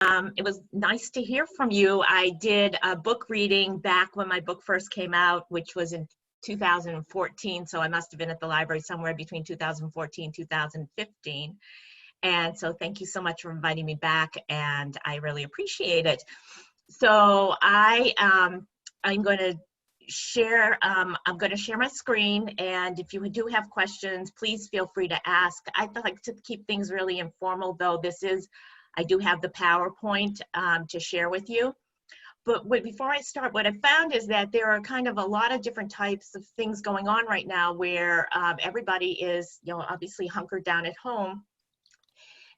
It was nice to hear from you. I did a book reading back when my book first came out, which was in 2014. So I must have been at the library somewhere between 2014, 2015. And so thank you so much for inviting me back, and I really appreciate it. So I'm going to share my screen, and if you do have questions, please feel free to ask. I'd like to keep things really informal, though I do have the PowerPoint to share with you. But before I start, what I found is that there are kind of a lot of different types of things going on right now where everybody is, obviously hunkered down at home.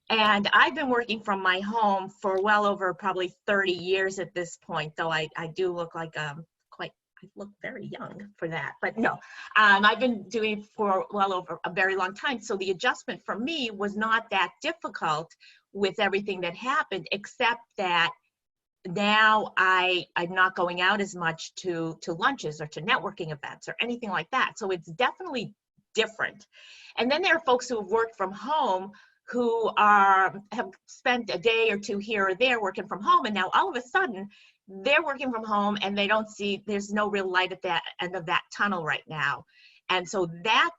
And I've been working from my home for well over probably 30 years at this point, though I do look like I look very young for that, but no, I've been doing it for well over a very long time. So the adjustment for me was not that difficult with everything that happened, except that now I'm not going out as much to lunches or to networking events or anything like that. So it's definitely different. And then there are folks who have worked from home who have spent a day or two here or there working from home, and now all of a sudden they're working from home and there's no real light at that end of that tunnel right now. And so that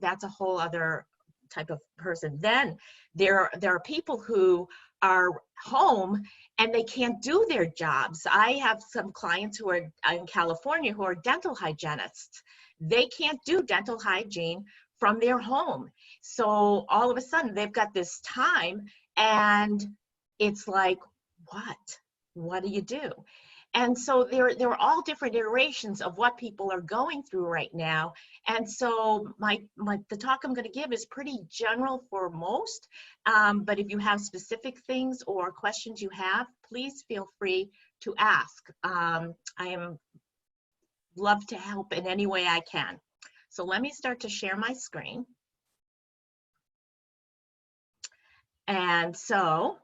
that's a whole other type of person. Then there are people who are home and they can't do their jobs. I have some clients who are in California who are dental hygienists. They can't do dental hygiene from their home. So all of a sudden they've got this time, and it's like, what do you do? And so there are all different iterations of what people are going through right now. And so the talk I'm going to give is pretty general for most, but if you have specific things or questions you have, please feel free to ask. I am love to help in any way I can. So let me start to share my screen. And so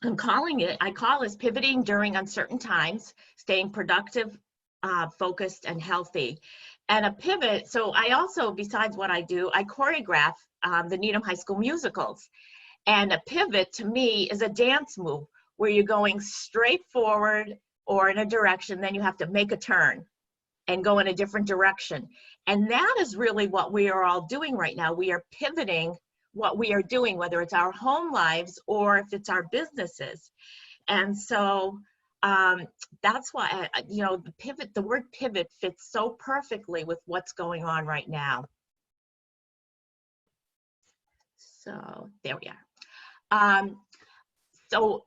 I call this pivoting during uncertain times, staying productive, focused, and healthy. And a pivot, so I also, besides what I do, I choreograph the Needham High School musicals. And a pivot to me is a dance move where you're going straight forward or in a direction, then you have to make a turn and go in a different direction. And that is really what we are all doing right now. We are pivoting what we are doing, whether it's our home lives or if it's our businesses. And so that's why, the word pivot fits so perfectly with what's going on right now. So there we are. So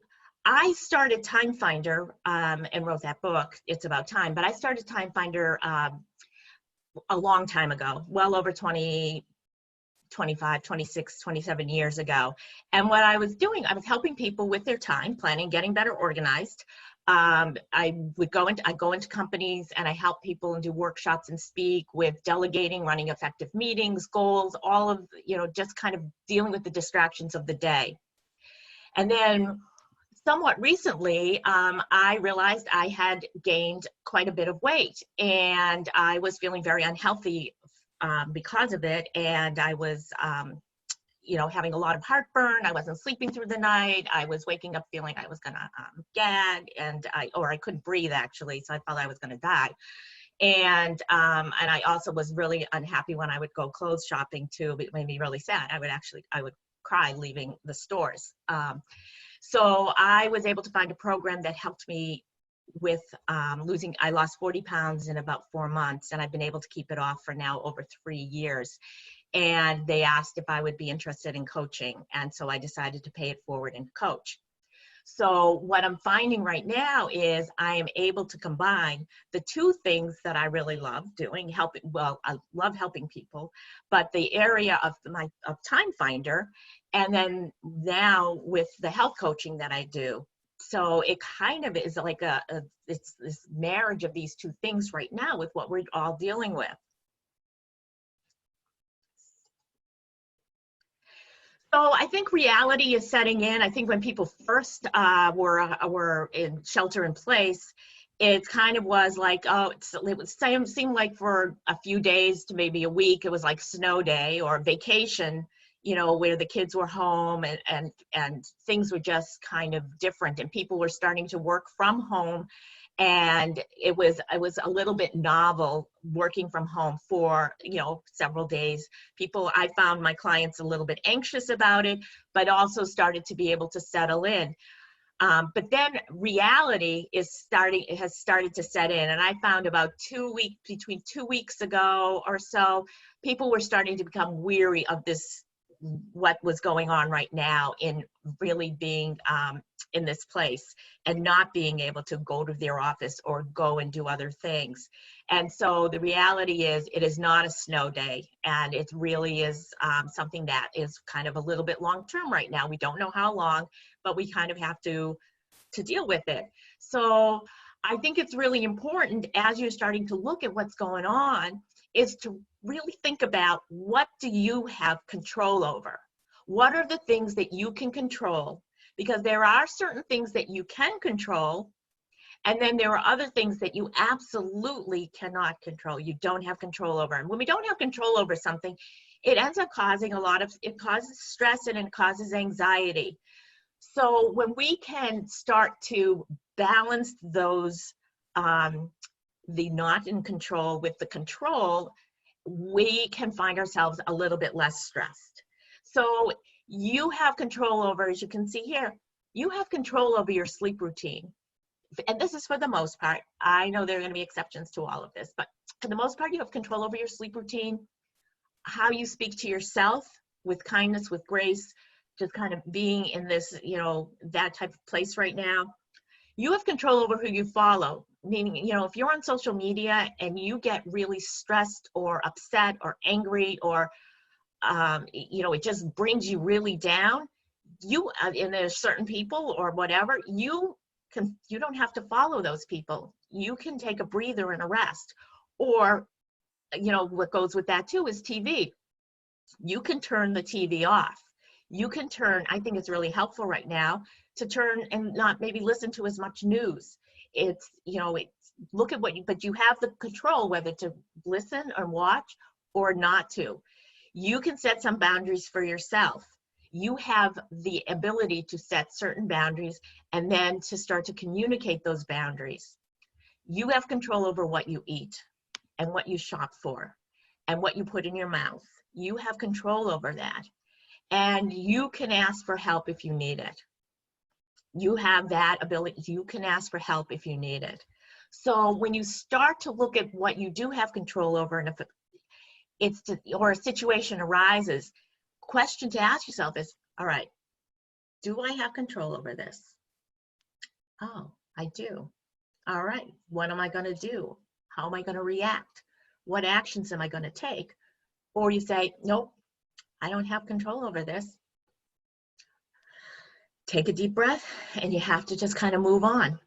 I started Timefinder and wrote that book, It's About Time, but I started Timefinder a long time ago, well over 25, 26, 27 years ago. And what I was doing, I was helping people with their time planning, getting better organized. I go into companies and I help people and do workshops and speak with delegating, running effective meetings, goals, all of, just kind of dealing with the distractions of the day. And then somewhat recently, I realized I had gained quite a bit of weight, and I was feeling very unhealthy because of it. And I was, having a lot of heartburn. I wasn't sleeping through the night. I was waking up feeling I was gonna gag, and I couldn't breathe actually. So I felt I was gonna die. And I also was really unhappy when I would go clothes shopping too. It made me really sad. I would cry leaving the stores. So I was able to find a program that helped me with I lost 40 pounds in about 4 months, and I've been able to keep it off for now over 3 years. And they asked if I would be interested in coaching. And so I decided to pay it forward and coach. So what I'm finding right now is I am able to combine the two things that I really love doing, I love helping people, but the area of Timefinder, and then now with the health coaching that I do. So it kind of is like it's this marriage of these two things right now with what we're all dealing with. So I think reality is setting in. I think when people first were in shelter in place, it kind of was like, it seemed like for a few days to maybe a week, it was like snow day or vacation, where the kids were home and things were just kind of different, and people were starting to work from home. And it was a little bit novel working from home for, several days. I found my clients a little bit anxious about it, but also started to be able to settle in. But then reality has started to set in. And I found about between 2 weeks ago or so, people were starting to become weary of what was going on right now in really being in this place and not being able to go to their office or go and do other things. And so the reality is, it is not a snow day, and it really is something that is kind of a little bit long-term right now. We don't know how long, but we kind of have to deal with it. So I think it's really important, as you're starting to look at what's going on, is to really think about, what do you have control over? What are the things that you can control? Because there are certain things that you can control, and then there are other things that you absolutely cannot control. You don't have control over. And when we don't have control over something, it ends up causing it causes stress and it causes anxiety. So when we can start to balance those, the not in control with the control, we can find ourselves a little bit less stressed. So you have control over, as you can see here, you have control over your sleep routine. And this is for the most part. I know there are going to be exceptions to all of this, but for the most part, you have control over your sleep routine, how you speak to yourself with kindness, with grace, just kind of being in this, that type of place right now. You have control over who you follow, meaning, if you're on social media and you get really stressed or upset or angry, or, it just brings you really down, and there's certain people or whatever, you don't have to follow those people. You can take a breather and a rest. Or, what goes with that too is TV. You can turn the TV off. You can I think it's really helpful right now to turn and not maybe listen to as much news. It's, look at but you have the control whether to listen or watch or not to. You can set some boundaries for yourself. You have the ability to set certain boundaries and then to start to communicate those boundaries. You have control over what you eat and what you shop for and what you put in your mouth. You have control over that. And you can ask for help if you need it. You have that ability. You can ask for help if you need it. So when you start to look at what you do have control over, and if or a situation arises, question to ask yourself is, all right, do I have control over this? Oh, I do. All right, what am I going to do? How am I going to react? What actions am I going to take? Or you say, nope, I don't have control over this. Take a deep breath, and you have to just kind of move on.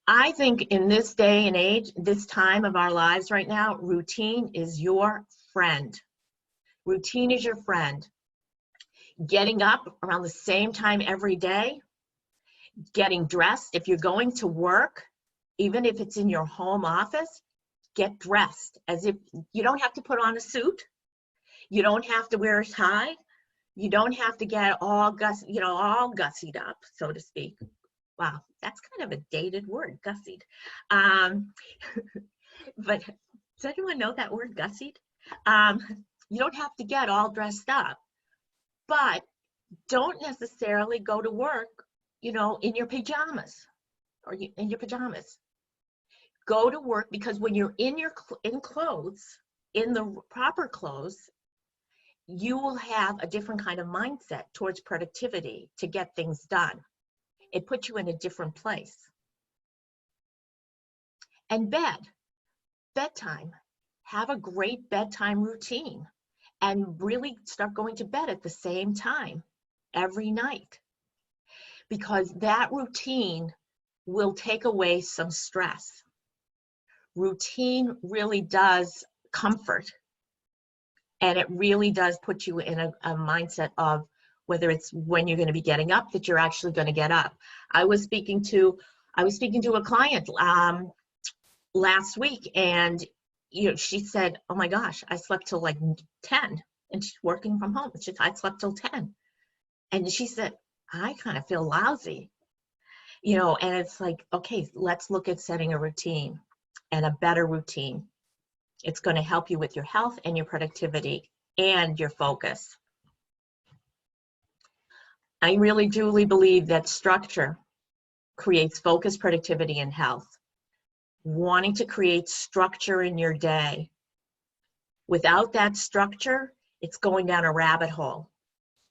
I think in this day and age, this time of our lives right now, routine is your friend. Routine is your friend. Getting up around the same time every day, getting dressed. If you're going to work, even if it's in your home office, get dressed as if you don't have to put on a suit. You don't have to wear a tie. You don't have to get all gussied up, so to speak. Wow, that's kind of a dated word, gussied. But does anyone know that word, gussied? You don't have to get all dressed up, but don't necessarily go to work, in your pajamas or in your pajamas. Go to work, because when you're in clothes, in the proper clothes, you will have a different kind of mindset towards productivity to get things done. It puts you in a different place. And bedtime. Have a great bedtime routine and really start going to bed at the same time every night, because that routine will take away some stress. Routine really does comfort, and it really does put you in a mindset of whether it's when you're going to be getting up, that you're actually going to get up. I was speaking to a client last week, and she said, oh my gosh, I slept till like 10 and she's working from home. I slept till 10. And she said, I kind of feel lousy, and it's like, okay, let's look at setting a routine and a better routine. It's going to help you with your health and your productivity and your focus. I really truly believe that structure creates focus, productivity, and health. Wanting to create structure in your day. Without that structure, it's going down a rabbit hole.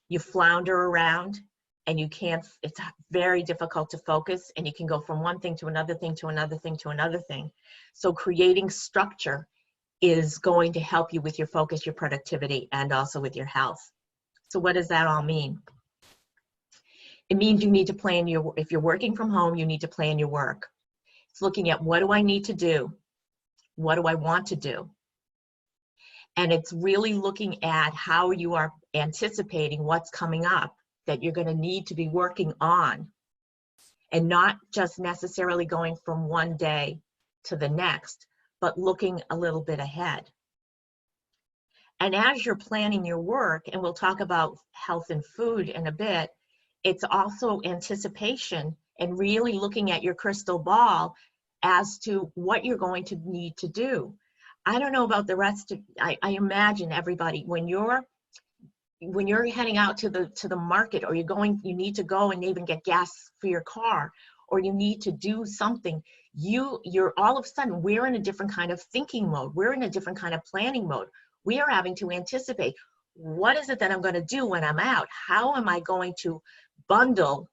You flounder around and it's very difficult to focus, and you can go from one thing to another thing to another thing to another thing. So creating structure is going to help you with your focus, your productivity, and also with your health. So what does that all mean? It means you need to plan if you're working from home, you need to plan your work. It's looking at, what do I need to do? What do I want to do? And it's really looking at how you are anticipating what's coming up that you're going to need to be working on, and not just necessarily going from one day to the next, but looking a little bit ahead. And as you're planning your work, and we'll talk about health and food in a bit, it's also anticipation and really looking at your crystal ball as to what you're going to need to do. I don't know about the rest of, I imagine everybody, when you're heading out to the market, or you need to go and even get gas for your car, or you need to do something, you're all of a sudden, we're in a different kind of thinking mode. We're in a different kind of planning mode. We are having to anticipate, what is it that I'm going to do when I'm out? How am I going to bundle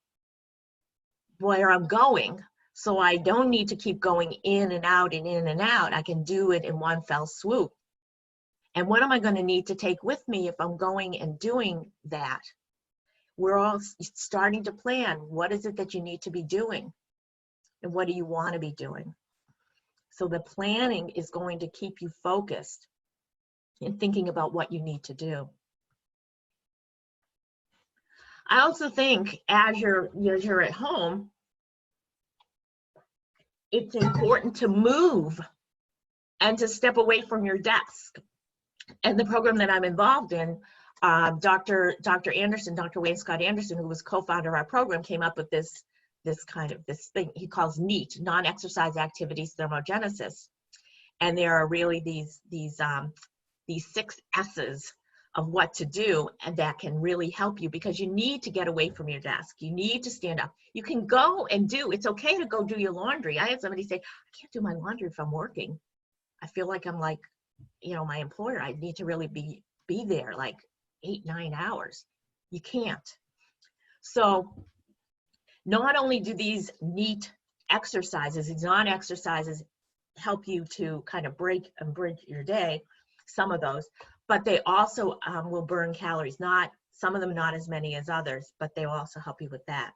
where I'm going, so I don't need to keep going in and out and in and out? I can do it in one fell swoop. And what am I going to need to take with me if I'm going and doing that? We're all starting to plan. What is it that you need to be doing? And what do you want to be doing? So the planning is going to keep you focused and thinking about what you need to do. I also think as you're at home, it's important to move and to step away from your desk. And the program that I'm involved in, Dr. Anderson, Dr. Wayne Scott Anderson, who was co-founder of our program, came up with this thing he calls NEAT, non-exercise activities thermogenesis. And there are really these 6 S's of what to do, and that can really help you, because you need to get away from your desk. You need to stand up. You can go and it's okay to go do your laundry. I had somebody say, I can't do my laundry if I'm working. I feel like I'm like, my employer. I need to really be there like 8-9 hours. You can't. So not only do these NEAT exercises, these non-exercises, help you to kind of break and bridge your day, some of those, but they also will burn calories. Some of them not as many as others, but they will also help you with that.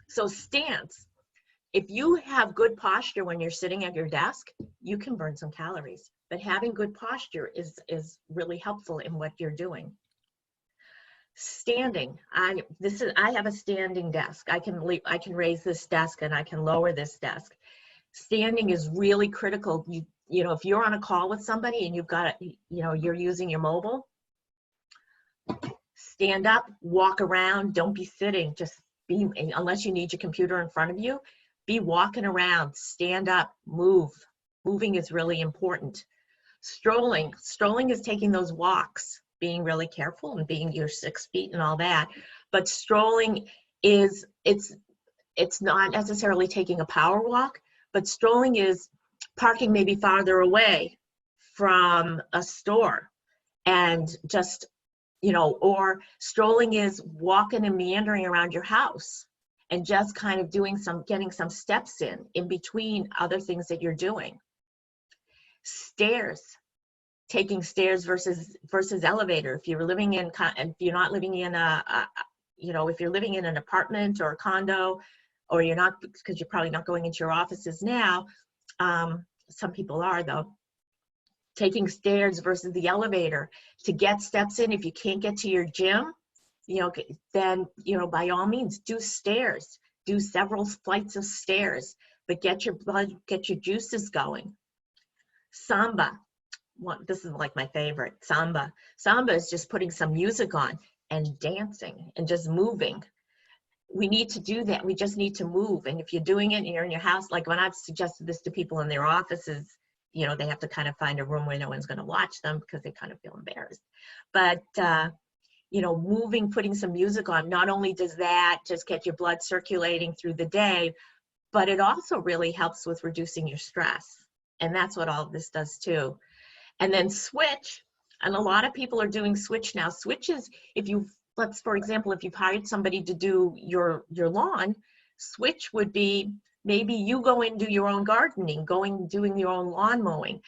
So stance. If you have good posture when you're sitting at your desk, you can burn some calories. But having good posture is really helpful in what you're doing. Standing. I have a standing desk. I can raise this desk and I can lower this desk. Standing is really critical. If you're on a call with somebody and you've got you're using your mobile, stand up, walk around. Don't be sitting. Just be, unless you need your computer in front of you, be walking around. Stand up, move. Moving is really important. Strolling is taking those walks, being really careful and being your 6 feet and all that. But strolling it's not necessarily taking a power walk, but strolling is parking maybe farther away from a store, and just, or strolling is walking and meandering around your house and just kind of getting some steps in between other things that you're doing. Stairs, taking stairs versus elevator. If you're living in, if you're not living in if you're living in an apartment or a condo, or you're not, because you're probably not going into your offices now, some people are though, taking stairs versus the elevator to get steps in. If you can't get to your gym, then, by all means, do stairs, do several flights of stairs, but get your juices going. Samba, this is like my favorite, samba. Samba is just putting some music on and dancing and just moving. We need to do that. We just need to move. And if you're doing it and you're in your house, like when I've suggested this to people in their offices, you know, they have to kind of find a room where no one's going to watch them because they kind of feel embarrassed. But, you know, moving, putting some music on, not only does that just get your blood circulating through the day, but it also really helps with reducing your stress. And that's what all of this does too. And then switch, and a lot of people are doing switch now. Switch is, if you, for example, if you've hired somebody to do your lawn, switch would be maybe you go and do your own gardening, doing your own lawn mowing.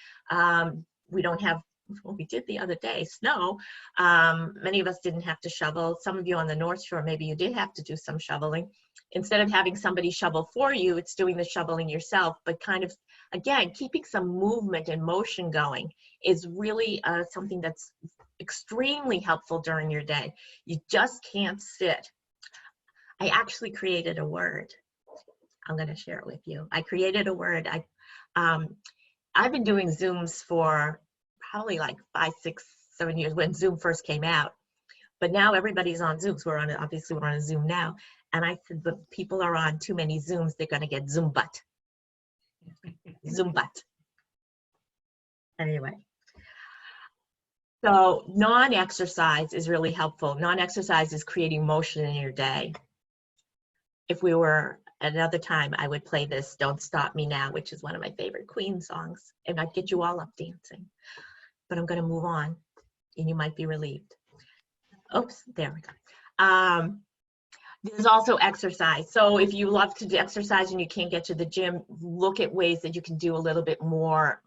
We don't have, well, we did the other day, snow. Many of us didn't have to shovel. Some of you on the North Shore, maybe you did have to do some shoveling. Instead of having somebody shovel for you, it's doing the shoveling yourself, but kind of, again, keeping some movement and motion going is really something that's extremely helpful during your day. You just can't sit. I actually created a word. I'm going to share it with you. I created a word. I've been doing Zooms for probably like 5, 6, 7 years when Zoom first came out. But now everybody's on Zooms. Obviously we're on a Zoom now. And I said, but people are on too many Zooms. They're going to get Zoom butt. Zoom butt. Anyway. So non-exercise is really helpful. Non-exercise is creating motion in your day. If we were at another time, I would play this Don't Stop Me Now, which is one of my favorite Queen songs, and I'd get you all up dancing. But I'm going to move on, and you might be relieved. Oops, there we go. There's also exercise. So if you love to do exercise and you can't get to the gym, look at ways that you can do a little bit more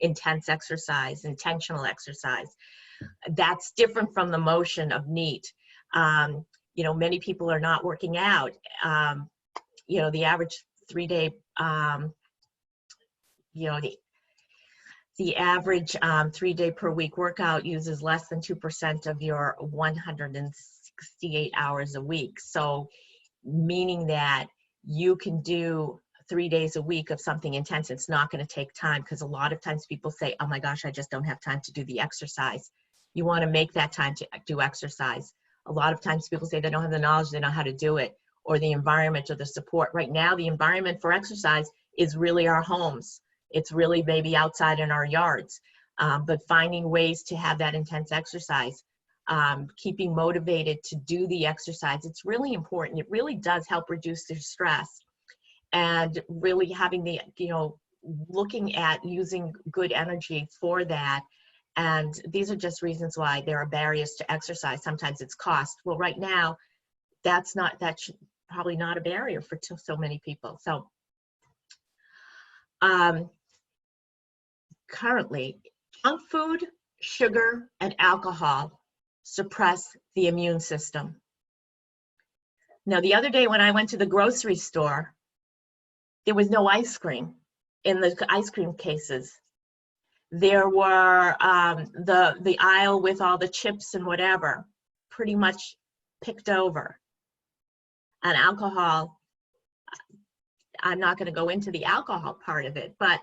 intense exercise, intentional exercise. That's different from the motion of NEAT. You know, many people are not working out. You know, the average 3-day, you know, the average 3-day per week workout uses less than 2% of your 168 hours a week. So meaning that you can do 3 days a week of something intense. It's not going to take time, because a lot of times people say, oh my gosh, I just don't have time to do the exercise. You want to make that time to do exercise. A lot of times people say they don't have the knowledge, they don't know how to do it, or the environment or the support. Right now, the environment for exercise is really our homes. It's really maybe outside in our yards, but finding ways to have that intense exercise, keeping motivated to do the exercise, it's really important. It really does help reduce the stress, and really having the, you know, looking at using good energy for that. And these are just reasons why there are barriers to exercise. Sometimes it's cost. Well, right now, that's probably not a barrier for so many people. So currently, junk food, sugar, and alcohol suppress the immune system. Now, the other day when I went to the grocery store, there was no ice cream in the ice cream cases. There were the aisle with all the chips and whatever, pretty much picked over. And alcohol, I'm not going to go into the alcohol part of it, but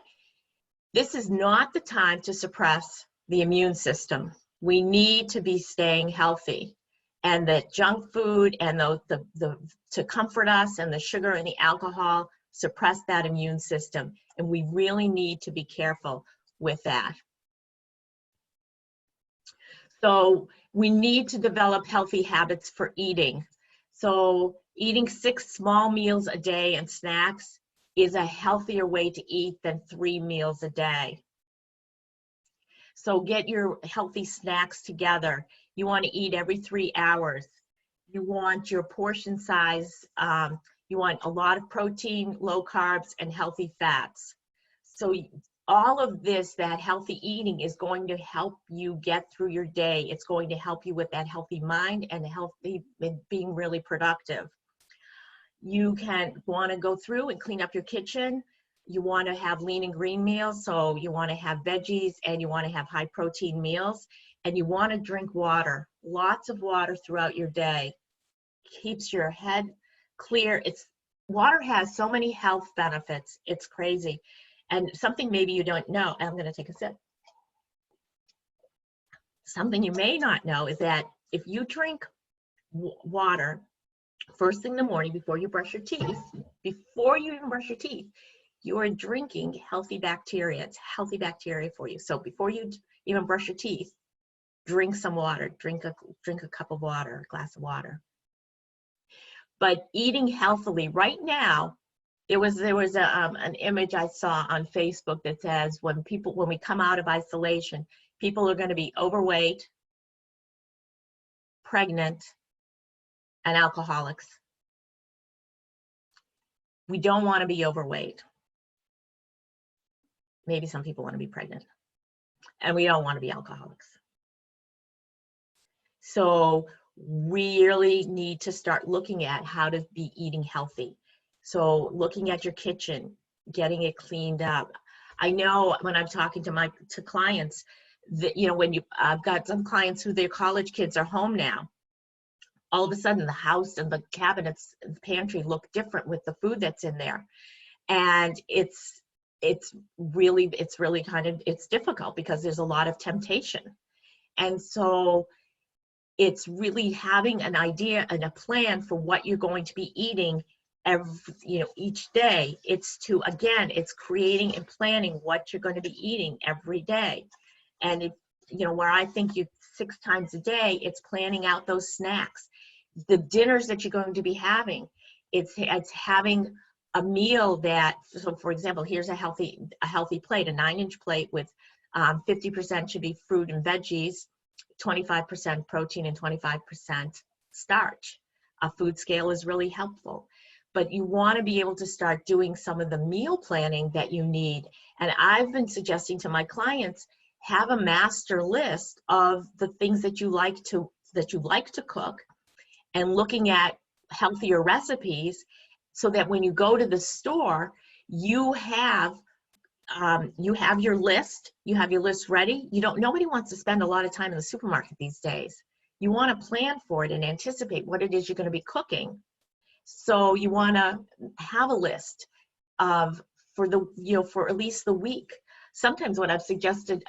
this is not the time to suppress the immune system. We need to be staying healthy, and that junk food and to comfort us, and the sugar and the alcohol suppress that immune system, and we really need to be careful with that. So we need to develop healthy habits for eating. So eating 6 small meals a day and snacks is a healthier way to eat than 3 meals a day. So get your healthy snacks together. You want to eat every 3 hours. You want your portion size, you want a lot of protein, low carbs, and healthy fats. So all of this, that healthy eating, is going to help you get through your day. It's going to help you with that healthy mind and being really productive. You want to go through and clean up your kitchen. You want to have lean and green meals, so you want to have veggies, and you want to have high protein meals, and you want to drink water, lots of water throughout your day. Keeps your head clear. Water has so many health benefits, it's crazy. And something maybe you don't know, I'm going to take a sip. Something you may not know is that if you drink water first thing in the morning before you brush your teeth, before you even brush your teeth, you are drinking healthy bacteria. It's healthy bacteria for you. So before you even brush your teeth, drink some water. Drink a cup of water, a glass of water. But eating healthily right now, there was an image I saw on Facebook that says when we come out of isolation, people are going to be overweight, pregnant, and alcoholics. We don't want to be overweight. Maybe some people want to be pregnant, and we don't want to be alcoholics. So we really need to start looking at how to be eating healthy. So looking at your kitchen, getting it cleaned up. I know when I'm talking to clients that, you know, I've got some clients who their college kids are home now. All of a sudden the house and the cabinets, the pantry look different with the food that's in there. And it's really difficult because there's a lot of temptation. And so it's really having an idea and a plan for what you're going to be eating each day. It's creating and planning what you're going to be eating every day. And where I think 6 times a day, it's planning out those snacks, the dinners that you're going to be having. It's having a meal so for example, here's a healthy plate, a 9-inch plate with 50% should be fruit and veggies, 25% protein and 25% starch. A food scale is really helpful, but you want to be able to start doing some of the meal planning that you need. And I've been suggesting to my clients, have a master list of the things that you like to cook, and looking at healthier recipes, so that when you go to the store, you have your list. You have your list ready. Nobody wants to spend a lot of time in the supermarket these days. You want to plan for it and anticipate what it is you're going to be cooking. So you want to have a list for at least the week. Sometimes what I've suggested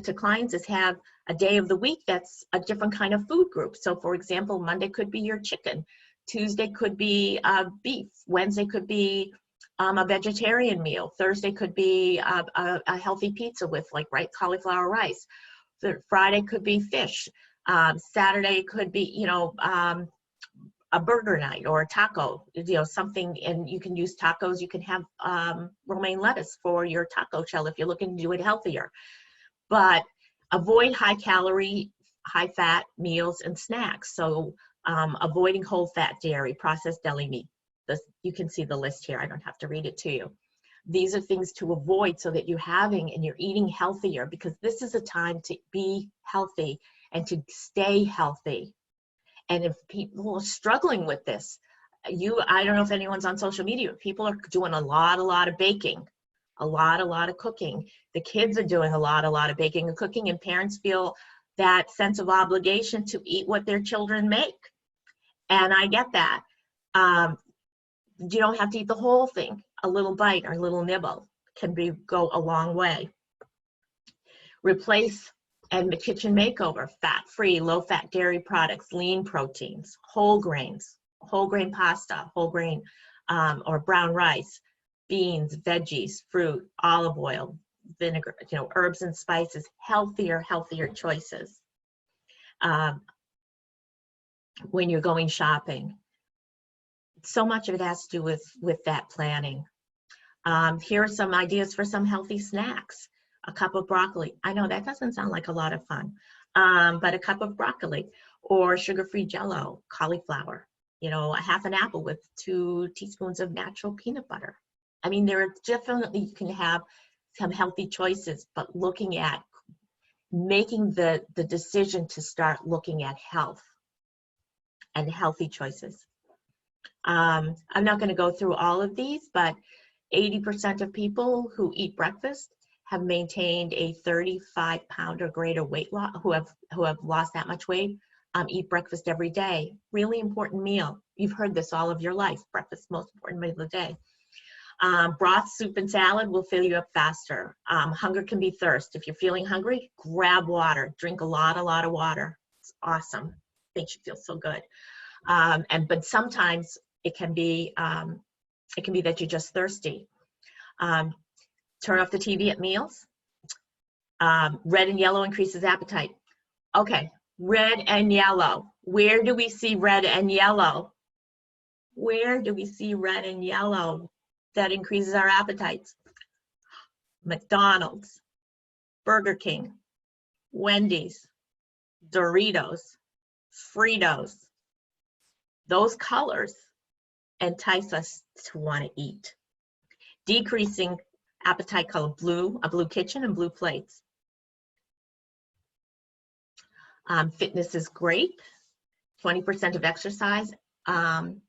to clients is have a day of the week that's a different kind of food group. So for example, Monday could be your chicken, Tuesday could be beef, Wednesday could be a vegetarian meal, Thursday could be a healthy pizza with cauliflower rice, Friday could be fish, Saturday could be a burger night or a taco, something, and you can use tacos. You can have romaine lettuce for your taco shell if you're looking to do it healthier. But avoid high calorie, high fat meals and snacks. So avoiding whole fat dairy, processed deli meat. You can see the list here. I don't have to read it to you. These are things to avoid so that you're eating healthier, because this is a time to be healthy and to stay healthy. And if people are struggling with this, I don't know if anyone's on social media, but people are doing a lot of baking, a lot of cooking. The kids are doing a lot of baking and cooking, and parents feel that sense of obligation to eat what their children make. And I get that. You don't have to eat the whole thing. A little bite or a little nibble can go a long way. Replace and the kitchen makeover, fat-free, low-fat dairy products, lean proteins, whole grain pasta, whole grain or brown rice, beans, veggies, fruit, olive oil, vinegar, herbs and spices, healthier choices. When you're going shopping, so much of it has to do with that planning. Here are some ideas for some healthy snacks. A cup of broccoli. I know that doesn't sound like a lot of fun, but a cup of broccoli, or sugar-free Jell-O, cauliflower, a half an apple with 2 teaspoons of natural peanut butter. I mean, there are definitely, you can have some healthy choices, but looking at making the decision to start looking at health and healthy choices. I'm not going to go through all of these, but 80% of people who eat breakfast have maintained a 35-pound or greater weight loss, who have lost that much weight, eat breakfast every day. Really important meal. You've heard this all of your life. Breakfast, most important meal of the day. Broth, soup, and salad will fill you up faster. Hunger can be thirst. If you're feeling hungry, grab water. Drink a lot of water. It's awesome. Makes you feel so good. But sometimes it can be that you're just thirsty. Turn off the TV at meals. Red and yellow increases appetite. Okay, red and yellow. Where do we see red and yellow? Where do we see red and yellow that increases our appetites? McDonald's, Burger King, Wendy's, Doritos, Fritos. Those colors entice us to want to eat. Decreasing appetite color blue, a blue kitchen and blue plates. Fitness is great, 20% of exercise, and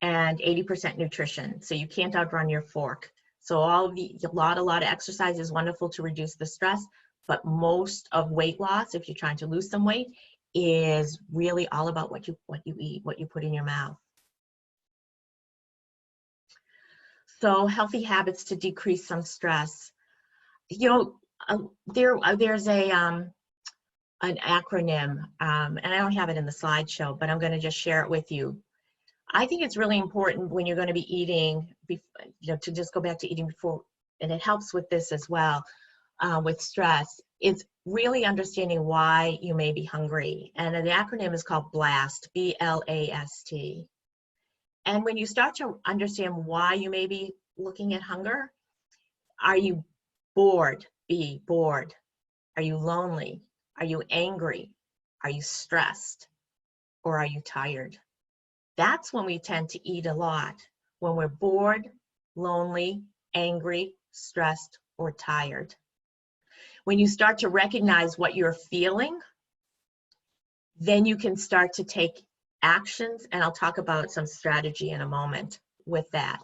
80% nutrition. So you can't outrun your fork. So a lot of exercise is wonderful to reduce the stress, but most of weight loss, if you're trying to lose some weight, is really all about what you eat, what you put in your mouth. So healthy habits to decrease some stress. You know, there's an acronym, and I don't have it in the slideshow, but I'm going to just share it with you. I think it's really important when you're going to be eating, to just go back to eating before, and it helps with this as well, with stress, is really understanding why you may be hungry. And the acronym is called BLAST, B-L-A-S-T. And when you start to understand why you may be looking at hunger, are you bored? B, bored. Are you lonely? Are you angry? Are you stressed? Or are you tired? That's when we tend to eat a lot, when we're bored, lonely, angry, stressed, or tired. When you start to recognize what you're feeling, then you can start to take actions, and I'll talk about some strategy in a moment with that.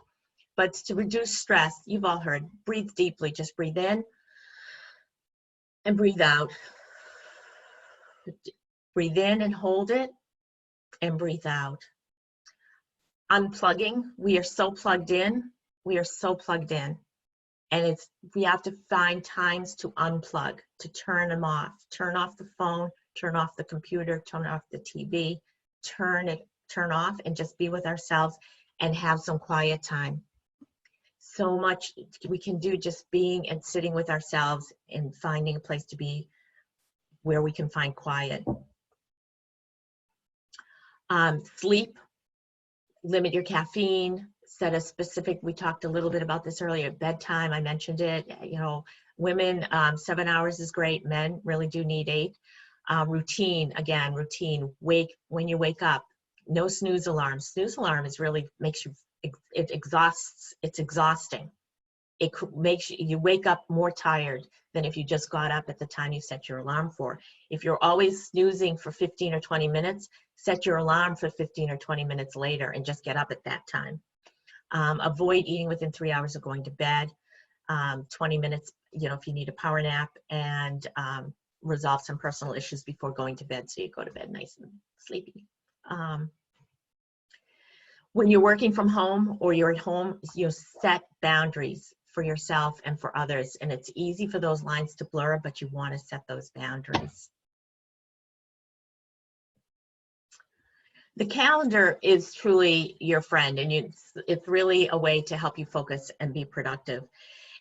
But to reduce stress, you've all heard, breathe deeply. Just breathe in and breathe out. Breathe in and hold it, and breathe out. Unplugging, we are so plugged in. We are so plugged in. And we have to find times to unplug, to turn them off. Turn off the phone, turn off the computer, turn off the TV, turn off and just be with ourselves and have some quiet time. So much we can do just being and sitting with ourselves and finding a place to be where we can find quiet. Sleep, limit your caffeine, set a specific, we talked a little bit about this earlier, bedtime, I mentioned it, you know, women, 7 hours is great, men really do need 8. Routine, again, routine, when you wake up, no snooze alarm. Snooze alarm is really makes you, it's exhausting. It makes you wake up more tired than if you just got up at the time you set your alarm for. If you're always snoozing for 15 or 20 minutes, set your alarm for 15 or 20 minutes later and just get up at that time. Avoid eating within 3 hours of going to bed. 20 minutes, you know, if you need a power nap, and resolve some personal issues before going to bed so you go to bed nice and sleepy. When you're working from home or you're at home, you set boundaries for yourself and for others. And it's easy for those lines to blur, but you want to set those boundaries. The calendar is truly your friend, and it's really a way to help you focus and be productive.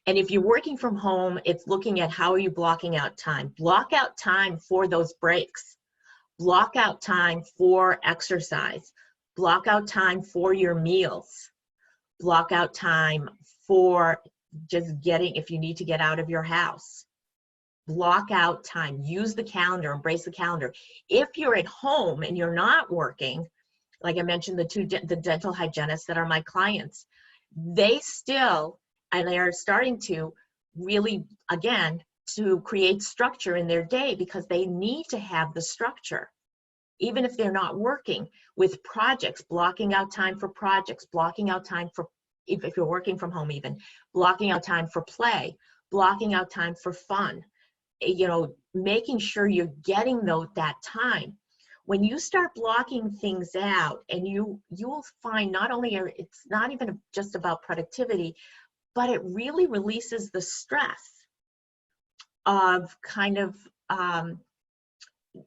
And if you're working from home, it's looking at how are you blocking out time. Block out time for those breaks. Block out time for exercise. Block out time for your meals. Block out time for just if you need to get out of your house. Block out time. Use the calendar. Embrace the calendar. If you're at home and you're not working, like I mentioned, the dental hygienists that are my clients, they still, and they are starting to really, again, to create structure in their day because they need to have the structure. Even if they're not working, with projects, blocking out time for projects, blocking out time for, if you're working from home even, blocking out time for play, blocking out time for fun, you know, making sure you're getting that time. When you start blocking things out, and you'll find not only it's not even just about productivity, but it really releases the stress of kind of,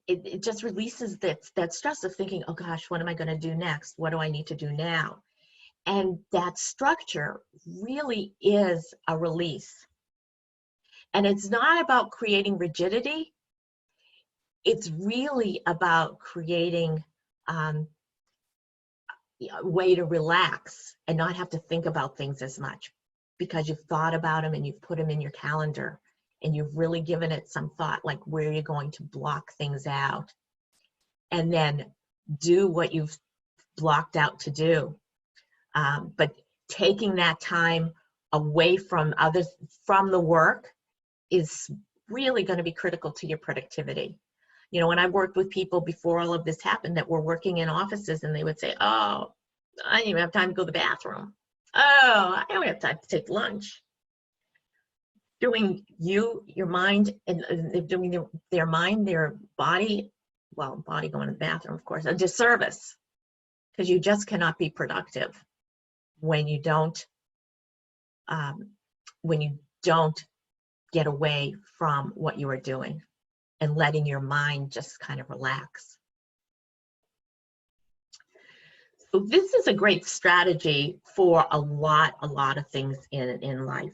it just releases that stress of thinking, oh gosh, what am I going to do next? What do I need to do now? And that structure really is a release. And it's not about creating rigidity. It's really about creating a way to relax and not have to think about things as much, because you've thought about them and you've put them in your calendar and you've really given it some thought, like where you're going to block things out, and then do what you've blocked out to do. But taking that time away from others, from the work, is really going to be critical to your productivity. You know, when I worked with people before all of this happened that were working in offices, and they would say, oh, I don't even have time to go to the bathroom. Oh, I don't have time to take lunch. Doing your mind, and doing their mind, their body, well, body going to the bathroom, of course, a disservice, because you just cannot be productive when you don't get away from what you are doing and letting your mind just kind of relax. So this is a great strategy for a lot of things in life.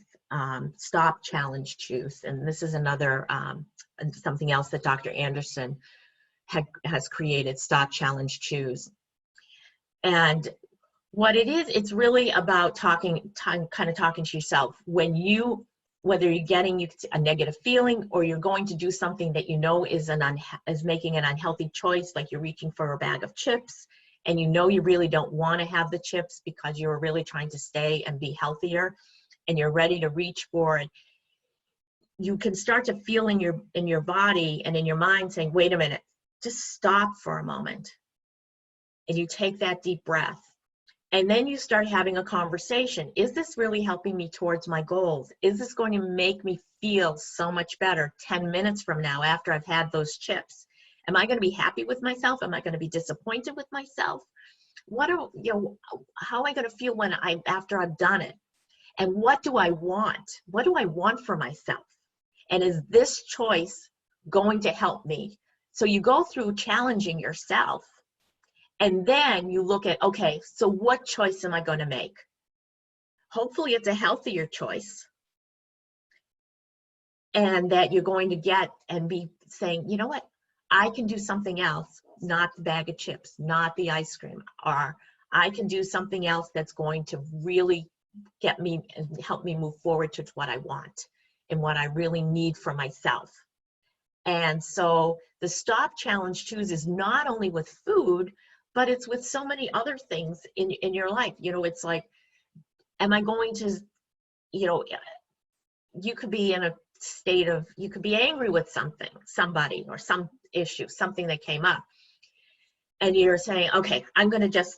Stop, challenge, choose. And this is another, something else that Dr. Anderson has created, stop, challenge, choose. And what it is, it's really about kind of talking to yourself. Whether you're getting a negative feeling, or you're going to do something that you know is making an unhealthy choice, like you're reaching for a bag of chips, and you know you really don't want to have the chips because you're really trying to stay and be healthier, and you're ready to reach for it, you can start to feel in your body and in your mind saying, wait a minute, just stop for a moment. And you take that deep breath. And then you start having a conversation. Is this really helping me towards my goals? Is this going to make me feel so much better 10 minutes from now after I've had those chips? Am I going to be happy with myself? Am I going to be disappointed with myself? How am I going to feel after I've done it? And what do I want? What do I want for myself? And is this choice going to help me? So you go through challenging yourself. And then you look at, okay, so what choice am I going to make? Hopefully it's a healthier choice. And that you're going to get and be saying, you know what, I can do something else, not the bag of chips, not the ice cream, or I can do something else that's going to really get me and help me move forward to what I want and what I really need for myself. And so the stop, challenge, choose is not only with food, but it's with so many other things in your life. You know, it's like, am I going to, you could be in a state of, you could be angry with somebody, or some issue, something that came up. And you're saying, okay, I'm going to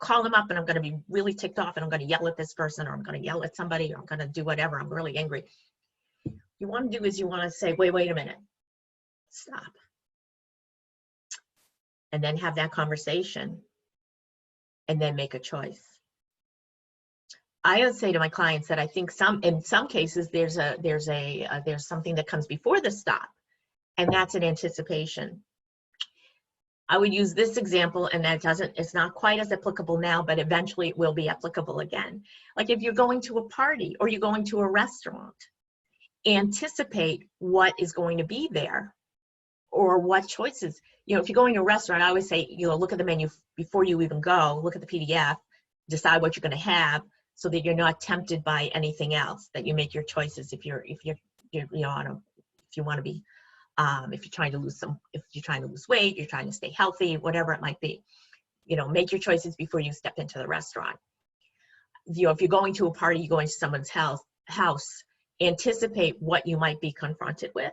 call them up, and I'm going to be really ticked off, and I'm going to yell at this person, or I'm going to yell at somebody, or I'm going to do whatever. I'm really angry. You want to do is you want to say, wait a minute. Stop. And then have that conversation, and then make a choice. I would say to my clients that I think in some cases there's something that comes before the stop, and that's an anticipation. I would use this example, and it's not quite as applicable now, but eventually it will be applicable again. Like if you're going to a party or you're going to a restaurant, anticipate what is going to be there, or what choices. If you're going to a restaurant, I always say, look at the menu before you even go, look at the PDF, decide what you're going to have, so that you're not tempted by anything else, that you make your choices if you're trying to lose weight, you're trying to stay healthy, whatever it might be. Make your choices before you step into the restaurant. If you're going to a party, you're going to someone's house, anticipate what you might be confronted with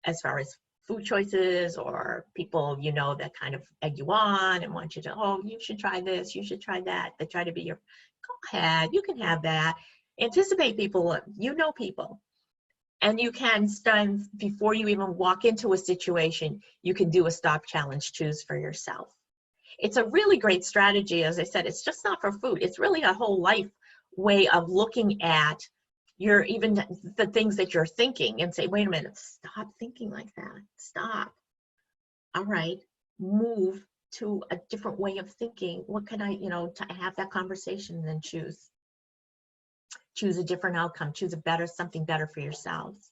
as far as food choices, or people that kind of egg you on and want you to, oh, you should try this, you should try that. They try to be go ahead, you can have that. Anticipate people, people. And you can start, before you even walk into a situation, you can do a stop challenge, choose for yourself. It's a really great strategy. As I said, it's just not for food. It's really a whole life way of looking at your, even the things that you're thinking, and say, wait a minute, stop thinking like that. Stop. All right, move to a different way of thinking. What can I, to have that conversation, and then choose a different outcome, choose something better for yourselves.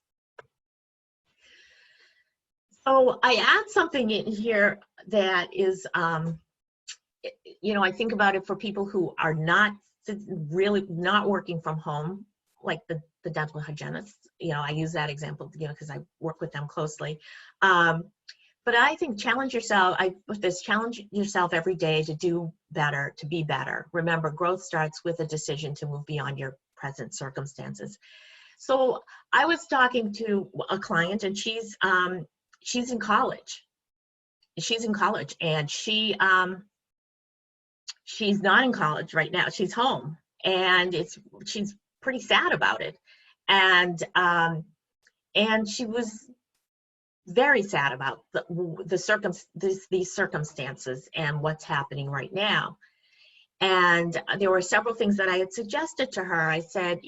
So I add something in here that is, I think about it for people who are really not working from home, like the dental hygienists. I use that example, because I work with them closely. But I think challenge yourself. Challenge yourself every day to do better, to be better. Remember, growth starts with a decision to move beyond your present circumstances. So I was talking to a client, and she's in college. She's in college, and she's not in college right now. She's home, and she's pretty sad about it, and she was very sad about these circumstances and what's happening right now. And there were several things that I had suggested to her. I said,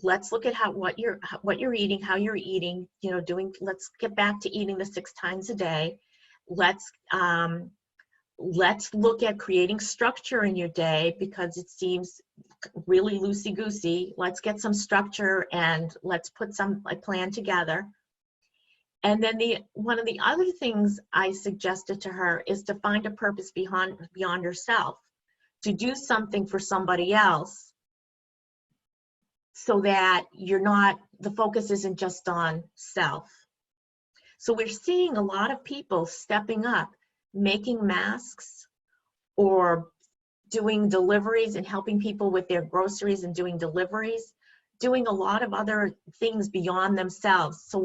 let's look at what you're eating, how you're eating, let's get back to eating the 6 times a day. Let's look at creating structure in your day, because it seems really loosey-goosey. Let's get some structure, and let's put a plan together. And then one of the other things I suggested to her is to find a purpose beyond herself, to do something for somebody else, so that the focus isn't just on self. So we're seeing a lot of people stepping up, making masks, or doing deliveries and helping people with their groceries and doing deliveries, doing a lot of other things beyond themselves. So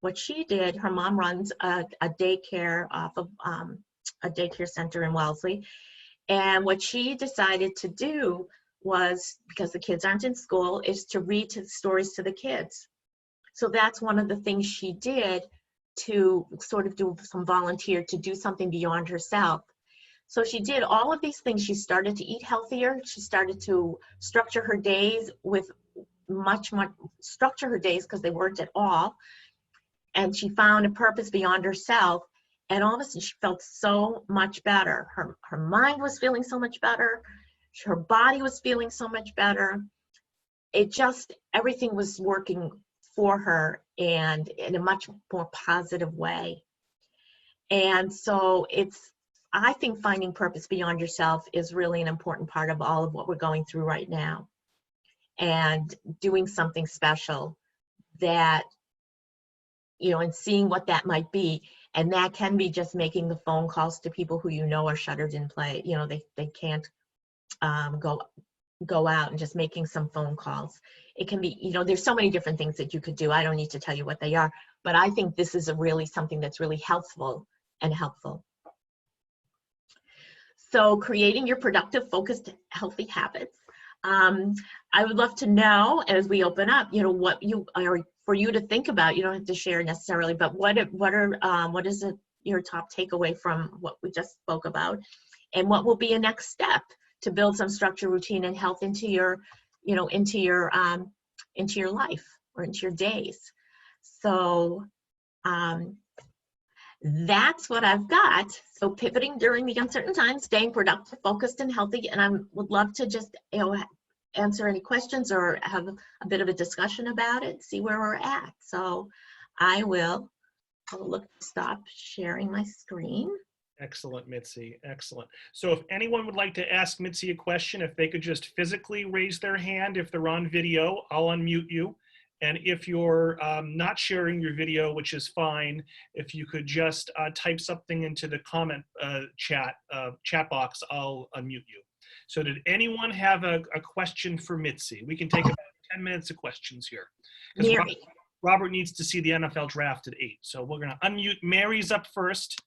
what she did, her mom runs a daycare off of a daycare center in Wellesley. And what she decided to do was, because the kids aren't in school, is to read stories to the kids. So that's one of the things she did, to sort of do some volunteer, to do something beyond herself. So she did all of these things. She started to eat healthier. She started to structure her days structure her days, because they weren't at all. And she found a purpose beyond herself. And all of a sudden, she felt so much better. Her mind was feeling so much better. Her body was feeling so much better. Everything was working for her, and in a much more positive way. And so I think finding purpose beyond yourself is really an important part of all of what we're going through right now. And doing something special that, and seeing what that might be. And that can be just making the phone calls to people who are shuttered in place. They can't go out, and just making some phone calls. It can be, there's so many different things that you could do. I don't need to tell you what they are, but I think this is something that's really helpful. So creating your productive, focused, healthy habits. I would love to know, as we open up, what you are, for you to think about. You don't have to share necessarily, but what is your top takeaway from what we just spoke about, and what will be a next step to build some structure, routine, and health into your life, or into your days. So that's what I've got. So pivoting during the uncertain times, staying productive, focused, and healthy. And I would love to just answer any questions, or have a bit of a discussion about it, see where we're at. So I will stop sharing my screen. Excellent, Mitzi. Excellent. So if anyone would like to ask Mitzi a question, if they could just physically raise their hand. If they're on video, I'll unmute you. And if you're not sharing your video, which is fine, if you could just type something into the comment chat box, I'll unmute you. So did anyone have a question for Mitzi? We can take about 10 minutes of questions here. Robert needs to see the NFL draft at 8. So we're going to unmute. Mary's up first.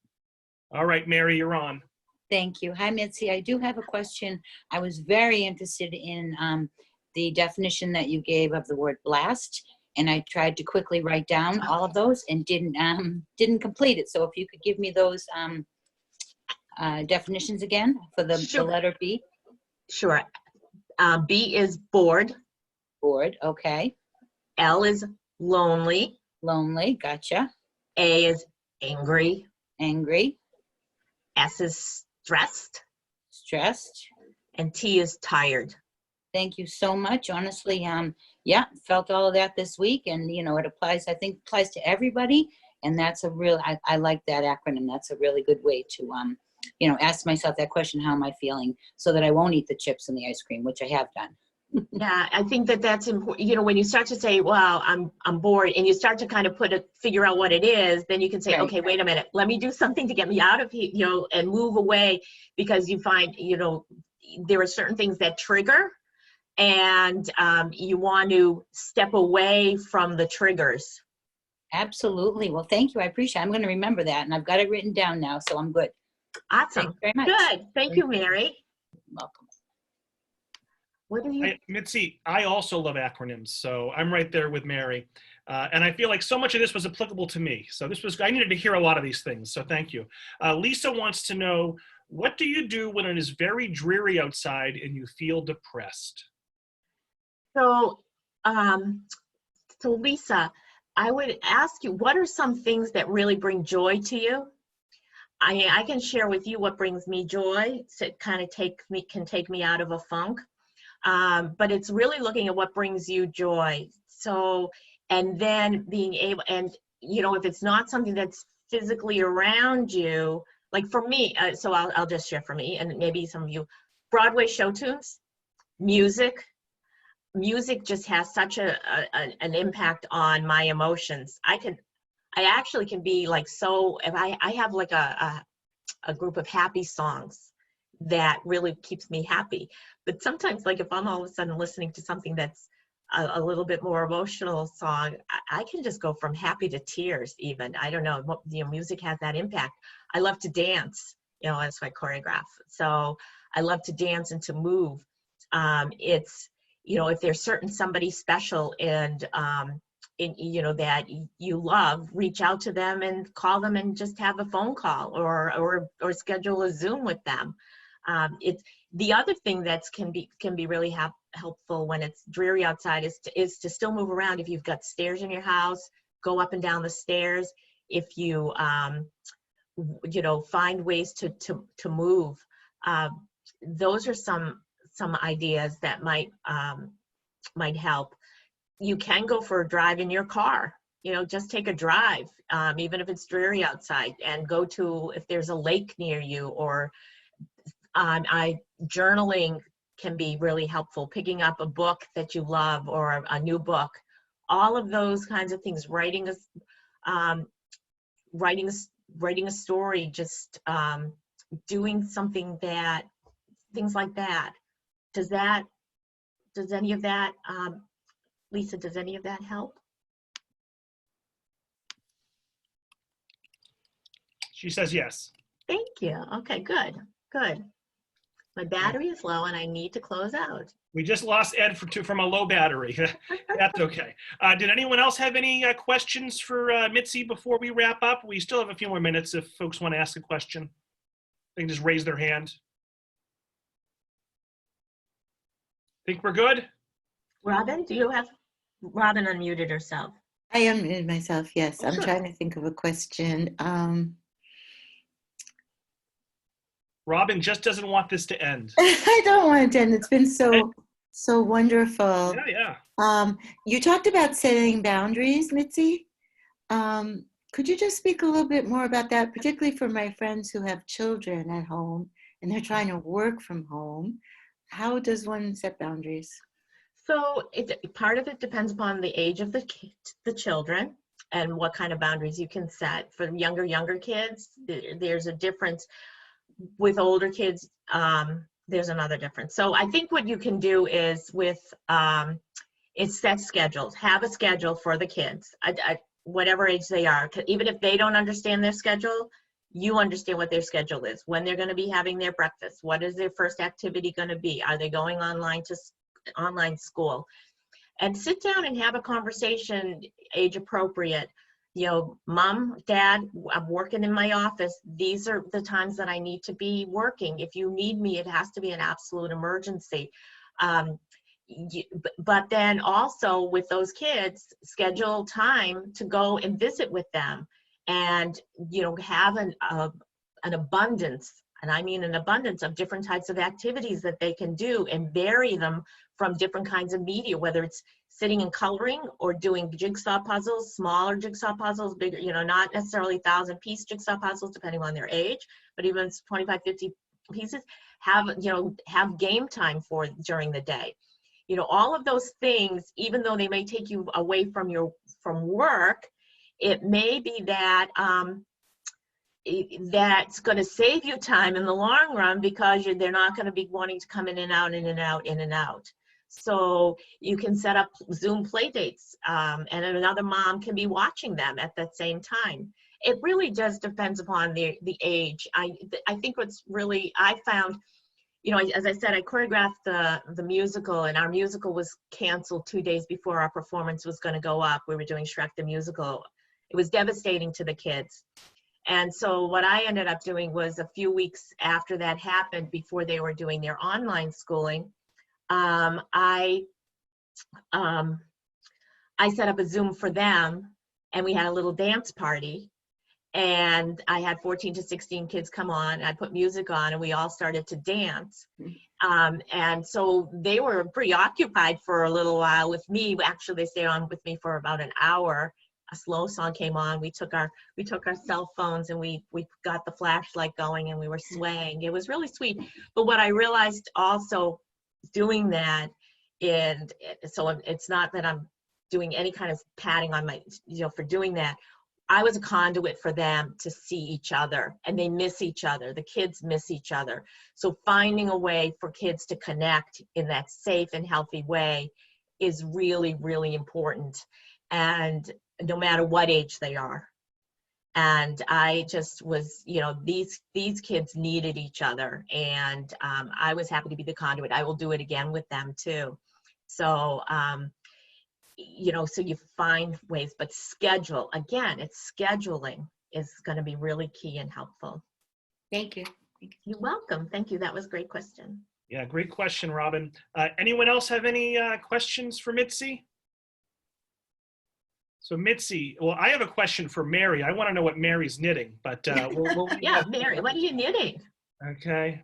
All right, Mary, you're on. Thank you. Hi, Mitzi. I do have a question. I was very interested in the definition that you gave of the word blast. and I tried to quickly write down all of those and didn't complete it. So if you could give me those definitions again for the Sure. letter B. Sure. B is bored. Bored, okay. L is lonely. Lonely, gotcha. A is angry. Angry, S is stressed. stressed. And T is tired. Thank you so much. Honestly, yeah, felt all of that this week, and it applies. I think applies to everybody, and that's a real. I like that acronym. That's a really good way to ask myself that question: how am I feeling, so that I won't eat the chips and the ice cream, which I have done. Yeah, I think that's important. When you start to say, "Well, I'm bored," and you start to kind of figure out what it is, then you can say, Right. "Okay, wait a minute. Let me do something to get me out of here, and move away," because you find, there are certain things that trigger, and you want to step away from the triggers. Absolutely. Well, thank you. I appreciate it. I'm going to remember that, and I've got it written down now, so I'm good. Awesome. Thanks very much. Good. Thank you, Mary. Welcome. What do you? Mitzi, I also love acronyms, so I'm right there with Mary. And I feel like so much of this was applicable to me. So I needed to hear a lot of these things, so thank you. Lisa wants to know, what do you do when it is very dreary outside and you feel depressed? So, Lisa, I would ask you, what are some things that really bring joy to you? I can share with you what brings me joy. So it kind of can take me out of a funk. But it's really looking at what brings you joy. So, and then being able, and if it's not something that's physically around you, like for me, so I'll just share for me, and maybe some of you, Broadway show tunes, music just has such an impact on my emotions. I actually can be like, so if I have like a group of happy songs that really keeps me happy. But sometimes, like if I'm all of a sudden listening to something that's a little bit more emotional song, I can just go from happy to tears even. I don't know, music has that impact. I love to dance, that's my choreograph. So I love to dance and to move. It's, if there's somebody special and, that you love, reach out to them and call them and just have a phone call or schedule a Zoom with them. It's the other thing that can be really helpful when it's dreary outside is to still move around. If you've got stairs in your house, go up and down the stairs. If you find ways to move, those are some ideas that might help. You can go for a drive in your car. Just take a drive, even if it's dreary outside, and go to, if there's a lake near you, or journaling can be really helpful. Picking up a book that you love or a new book, all of those kinds of things. Writing a story, just doing something things like that. Does any of that, Lisa, does any of that help? She says yes. Thank you. Okay, good. My battery is low and I need to close out. We just lost Ed from a low battery. That's okay. Did anyone else have any questions for Mitzi before we wrap up? We still have a few more minutes if folks want to ask a question. They can just raise their hand. Think we're good? Robin unmuted herself. I unmuted myself, yes. Oh, I'm sure. trying to think of a question. Robin just doesn't want this to end. I don't want it to end. It's been so wonderful. Yeah. You talked about setting boundaries, Mitzi. Could you just speak a little bit more about that, particularly for my friends who have children at home and they're trying to work from home? How does one set boundaries? So part of it depends upon the age of the children and what kind of boundaries you can set. For younger kids, there's a difference. With older kids, there's another difference. So I think what you can do is is set schedules. Have a schedule for the kids, whatever age they are. Even if they don't understand their schedule, you understand what their schedule is. When they're going to be having their breakfast. What is their first activity going to be? Are they going online to online school? and sit down and have a conversation, age appropriate. You know, mom, dad, I'm working in my office. These are the times that I need to be working. If you need me, it has to be an absolute emergency. But then also with those kids, schedule time to go and visit with them, and, you know, have an abundance, and I mean an abundance of different types of activities that they can do, and vary them from different kinds of media, whether it's sitting and coloring or doing jigsaw puzzles, smaller jigsaw puzzles, bigger, you know, not necessarily 1,000-piece jigsaw puzzles depending on their age, but even 25, 50 pieces. Have game time for during the day. You know, all of those things, even though they may take you away from work, it may be that that's going to save you time in the long run, because they're not going to be wanting to come in and out, in and out, in and out. So you can set up Zoom play dates, and another mom can be watching them at that same time. It really just depends upon the age. I think what's really, I found, you know, as I said, I choreographed the musical, and our musical was canceled 2 days before our performance was going to go up. We were doing Shrek the Musical. It was devastating to the kids. And so what I ended up doing was, a few weeks after that happened, before they were doing their online schooling, I set up a Zoom for them, and we had a little dance party. And I had 14 to 16 kids come on, and I put music on, and we all started to dance. And so they were preoccupied for a little while with me. Actually, they stayed on with me for about an hour. A slow song came on. We took our cell phones, and we got the flashlight going, and we were swaying. It was really sweet. But what I realized also doing that, and so it's not that I'm doing any kind of patting on my, you know, for doing that. I was a conduit for them to see each other, and they miss each other. The kids miss each other. So finding a way for kids to connect in that safe and healthy way is really, really important. And no matter what age they are. And I just was, you know, these kids needed each other, and I was happy to be the conduit. I will do it again with them too. So, you know, so you find ways, but schedule, again, it's scheduling is going to be really key and helpful. Thank you. You're welcome. Thank you. That was a great question. Yeah, great question, Robin. Anyone else have any questions for Mitzi? So Mitzi, well, I have a question for Mary. I want to know what Mary's knitting, but we'll Yeah, Mary, what are you knitting? Okay.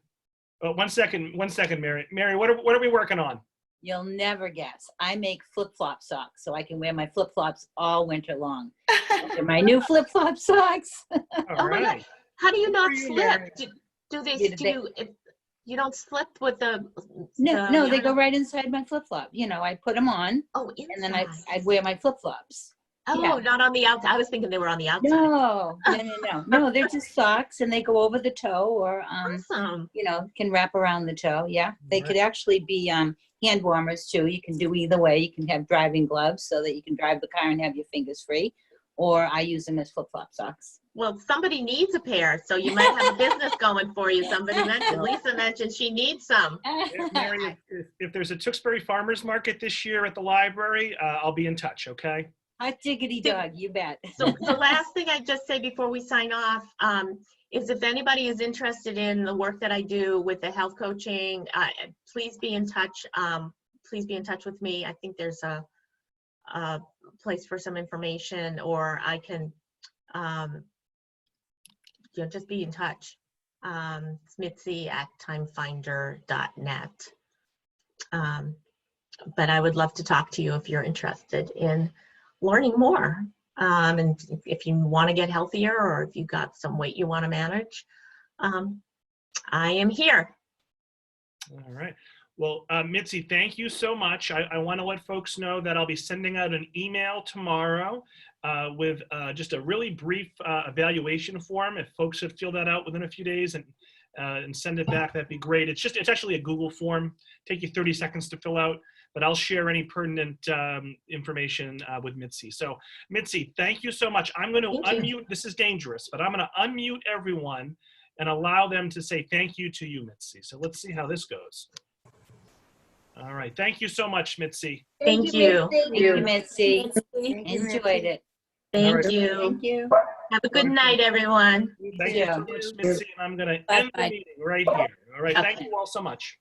Oh, one second, Mary. Mary, what are we working on? You'll never guess. I make flip-flop socks, so I can wear my flip-flops all winter long. They're my new flip-flop socks. All right. How do you not Good for you, slip? Mary. Do they, you don't slip with the No, they go right inside my flip-flop. You know, I put them on, oh, inside. and then I'd wear my flip-flops. Oh, yeah. Not on the outside. I was thinking they were on the outside. No, they're just socks, and they go over the toe, or Awesome. you know, can wrap around the toe. Yeah, they Right. could actually be hand warmers too. You can do either way. You can have driving gloves so that you can drive the car and have your fingers free, or I use them as flip-flop socks. Well, somebody needs a pair, so you might have a business going for you. Somebody mentioned, Lisa mentioned she needs some. Mary, if there's a Tewksbury Farmers Market this year at the library, I'll be in touch, okay? Hot diggity dog, you bet. So the last thing I just say before we sign off is, if anybody is interested in the work that I do with the health coaching, please be in touch. Please be in touch with me. I think there's a place for some information, or I can you know, just be in touch. It's mitzi@timefinder.net. But I would love to talk to you if you're interested in learning more. And if you want to get healthier, or if you've got some weight you want to manage, I am here. All right. Well, Mitzi, thank you so much. I want to let folks know that I'll be sending out an email tomorrow with just a really brief evaluation form. If folks would fill that out within a few days and send it back, that'd be great. It's actually a Google form. Take you 30 seconds to fill out, but I'll share any pertinent information with Mitzi. So Mitzi, thank you so much. I'm going to unmute. This is dangerous, but I'm going to unmute everyone and allow them to say thank you to you, Mitzi. So let's see how this goes. All right. Thank you so much, Mitzi. Thank you. Thank you, Mitzi. Thank you, Enjoyed it. All right. Thank you. Thank you. Have a good night, everyone. Thank you so too. much, Mitzi. And I'm going to end the meeting right here. All right. Thank Okay. you all so much.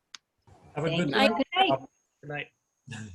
Have a Thank good you. night. Good night. Good night.